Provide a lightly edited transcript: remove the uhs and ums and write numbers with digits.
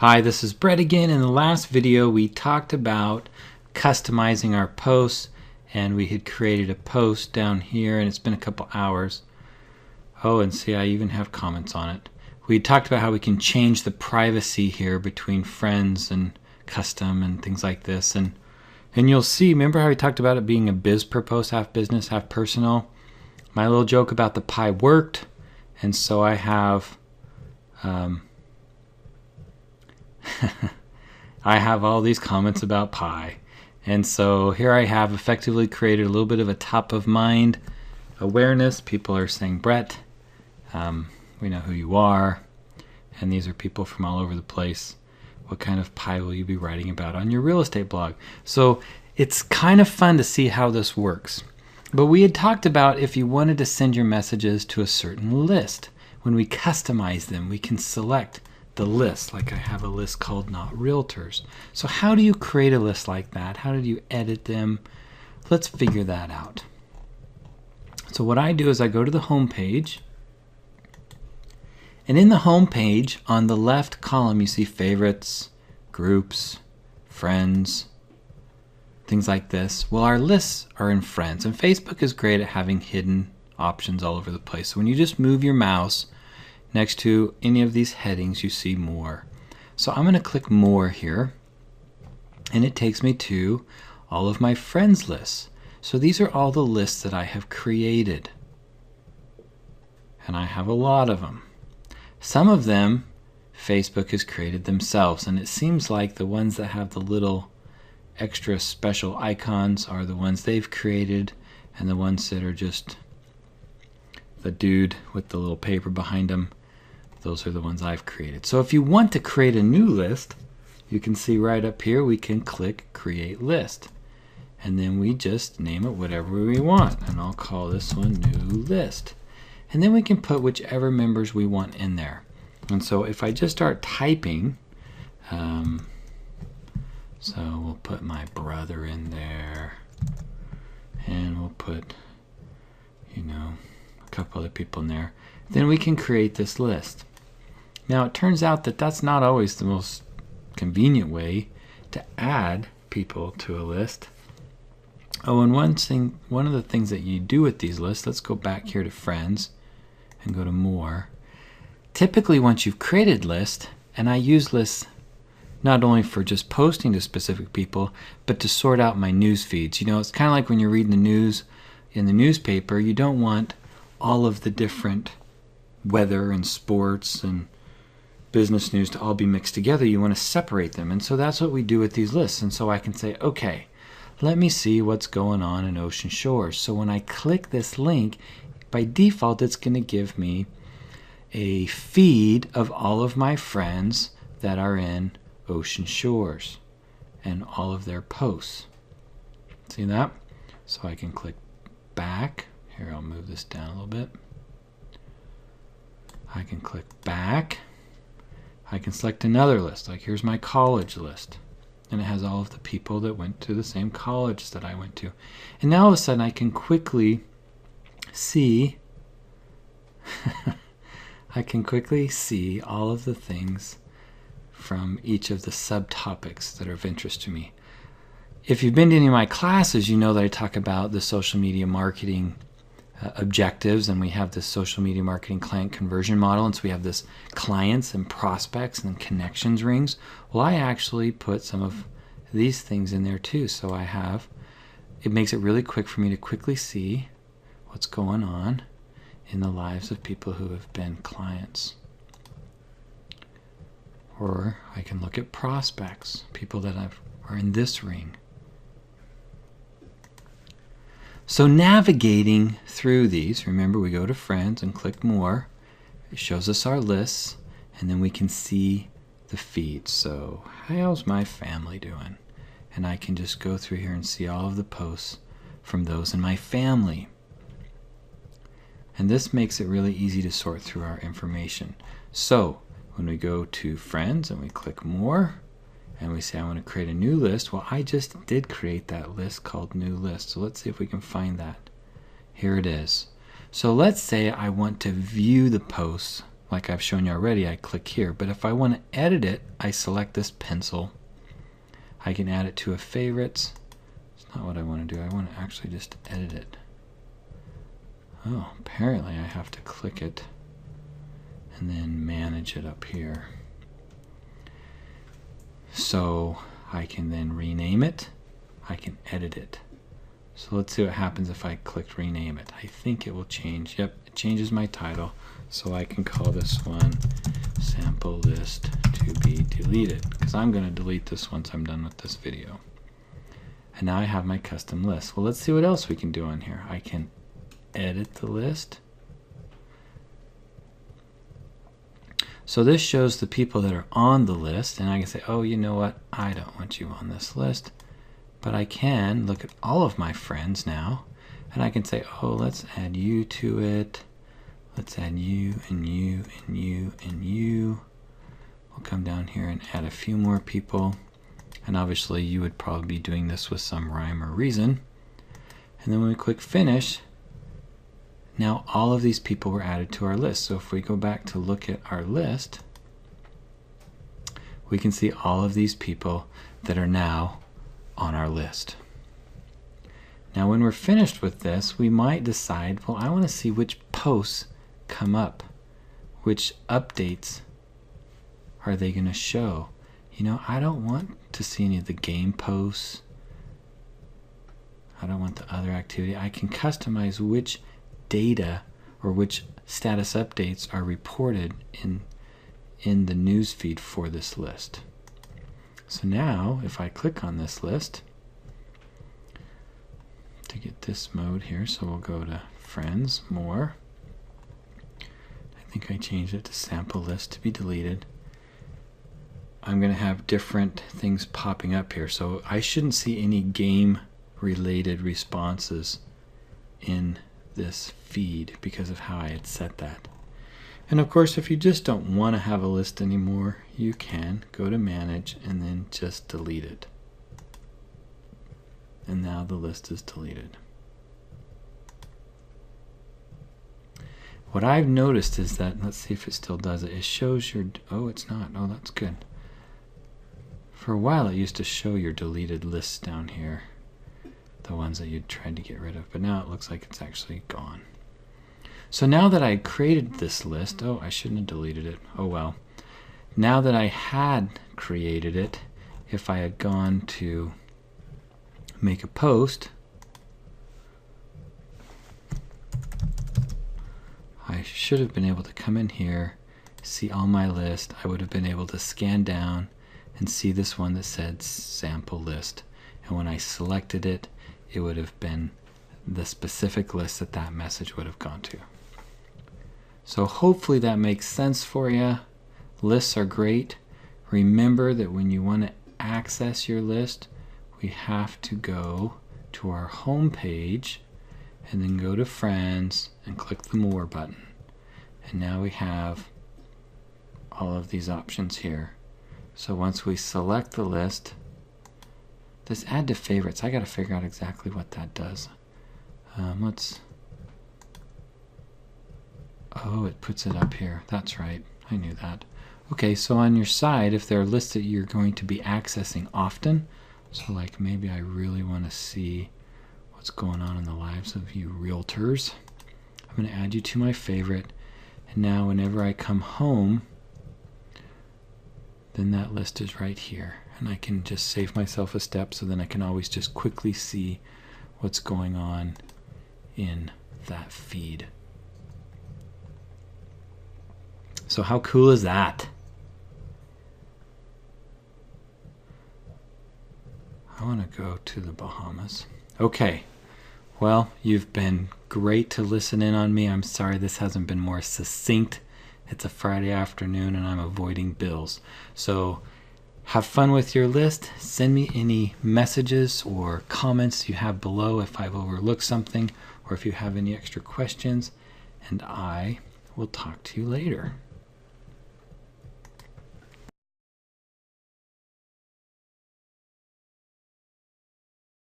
Hi, this is Brett again. In the last video we talked about customizing our posts, and we had created a post down here, and it's been a couple hours. Oh, and see, I even have comments on it. We talked about how we can change the privacy here between friends and custom and things like this, and you'll see, remember how we talked about it being a biz per post, half business, half personal? My little joke about the pie worked, and so I have I have all these comments about pie. And so here I have effectively created a little bit of a top of mind awareness. People are saying, Brett, we know who you are. And these are people from all over the place. What kind of pie will you be writing about on your real estate blog? So it's kind of fun to see how this works. But we had talked about if you wanted to send your messages to a certain list. When we customize them, we can select the list, like I have a list called Not Realtors. So how do you create a list like that? How do you edit them? Let's figure that out. So what I do is I go to the home page, and in the home page on the left column you see favorites, groups, friends, things like this. Well, our lists are in friends, and Facebook is great at having hidden options all over the place. So when you just move your mouse next to any of these headings, you see more. So I'm going to click more here, and it takes me to all of my friends lists. So these are all the lists that I have created, and I have a lot of them. Some of them Facebook has created themselves, and it seems like the ones that have the little extra special icons are the ones they've created, and the ones that are just the dude with the little paper behind him, those are the ones I've created. So if you want to create a new list, you can see right up here we can click Create List, and then we just name it whatever we want, and I'll call this one New List, and then we can put whichever members we want in there. And so if I just start typing, so we'll put my brother in there, and we'll put, you know, a couple other people in there, then we can create this list. Now it turns out that that's not always the most convenient way to add people to a list. Oh, and one of the things that you do with these lists, let's go back here to Friends and go to More. Typically once you've created lists, and I use lists not only for just posting to specific people, but to sort out my news feeds. You know, it's kind of like when you're reading the news in the newspaper, you don't want all of the different weather and sports and business news to all be mixed together. You want to separate them, and so that's what we do with these lists. And so I can say, okay, let me see what's going on in Ocean Shores. So when I click this link, by default it's going to give me a feed of all of my friends that are in Ocean Shores and all of their posts. See that? So I can click back. Here, I'll move this down a little bit. I can click back. I can select another list, like here's my college list, and it has all of the people that went to the same college that I went to. And now all of a sudden I can quickly see I can quickly see all of the things from each of the subtopics that are of interest to me. If you've been to any of my classes, you know that I talk about the social media marketing objectives, and we have this social media marketing client conversion model, and so we have this clients and prospects and connections rings. Well, I actually put some of these things in there too, so I have, it makes it really quick for me to quickly see what's going on in the lives of people who have been clients. Or I can look at prospects, people that are in this ring. So navigating through these, remember we go to Friends and click More. It shows us our lists, and then we can see the feeds. So how's my family doing? And I can just go through here and see all of the posts from those in my family. And this makes it really easy to sort through our information. So when we go to Friends and we click More, and we say I want to create a new list, well, I just did create that list called New List. So let's see if we can find that. Here it is. So let's say I want to view the posts like I've shown you already, I click here. But if I want to edit it, I select this pencil. I can add it to a favorites. It's not what I want to do. I want to actually just edit it. Oh, apparently I have to click it and then manage it up here. So I can then rename it. I can edit it. So let's see what happens if I click rename it. I think it will change. Yep, it changes my title. So I can call this one sample list to be deleted, because I'm going to delete this once I'm done with this video. And now I have my custom list. Well, let's see what else we can do on here. I can edit the list. So this shows the people that are on the list, and I can say, oh, you know what? I don't want you on this list. But I can look at all of my friends now, and I can say, oh, let's add you to it. Let's add you and you and you and you. We'll come down here and add a few more people. And obviously you would probably be doing this with some rhyme or reason. And then when we click finish, now all of these people were added to our list. So if we go back to look at our list, we can see all of these people that are now on our list. Now when we're finished with this, we might decide, well, I want to see which posts come up. Which updates are they going to show? You know, I don't want to see any of the game posts. I don't want the other activity. I can customize which data or which status updates are reported in the news feed for this list. So now if I click on this list to get this mode here, so we'll go to friends, more. I think I changed it to sample list to be deleted. I'm going to have different things popping up here, so I shouldn't see any game related responses in this feed because of how I had set that. And of course, if you just don't want to have a list anymore, you can go to manage and then just delete it. And now the list is deleted. What I've noticed is that, let's see if it still does it. It shows your, oh, it's not. Oh, that's good. For a while, it used to show your deleted lists down here, the ones that you'd tried to get rid of, but now it looks like it's actually gone. So now that I created this list, oh, I shouldn't have deleted it. Oh, well. Now that I had created it, if I had gone to make a post, I should have been able to come in here, see all my list. I would have been able to scan down and see this one that said sample list. And when I selected it, it would have been the specific list that that message would have gone to. So hopefully that makes sense for you. Lists are great. Remember that when you want to access your list, we have to go to our home page and then go to friends and click the more button. And now we have all of these options here. So once we select the list, this add to favorites, I got to figure out exactly what that does. Oh, it puts it up here. That's right. I knew that. Okay, so on your side, if there are lists that you're going to be accessing often, so like maybe I really want to see what's going on in the lives of you realtors, I'm going to add you to my favorite. And now whenever I come home, then that list is right here. And I can just save myself a step so then I can always just quickly see what's going on in that feed. So how cool is that? I want to go to the Bahamas. Okay, well, you've been great to listen in on me. I'm sorry this hasn't been more succinct. It's a Friday afternoon and I'm avoiding bills. So have fun with your list. Send me any messages or comments you have below if I've overlooked something or if you have any extra questions. And I will talk to you later.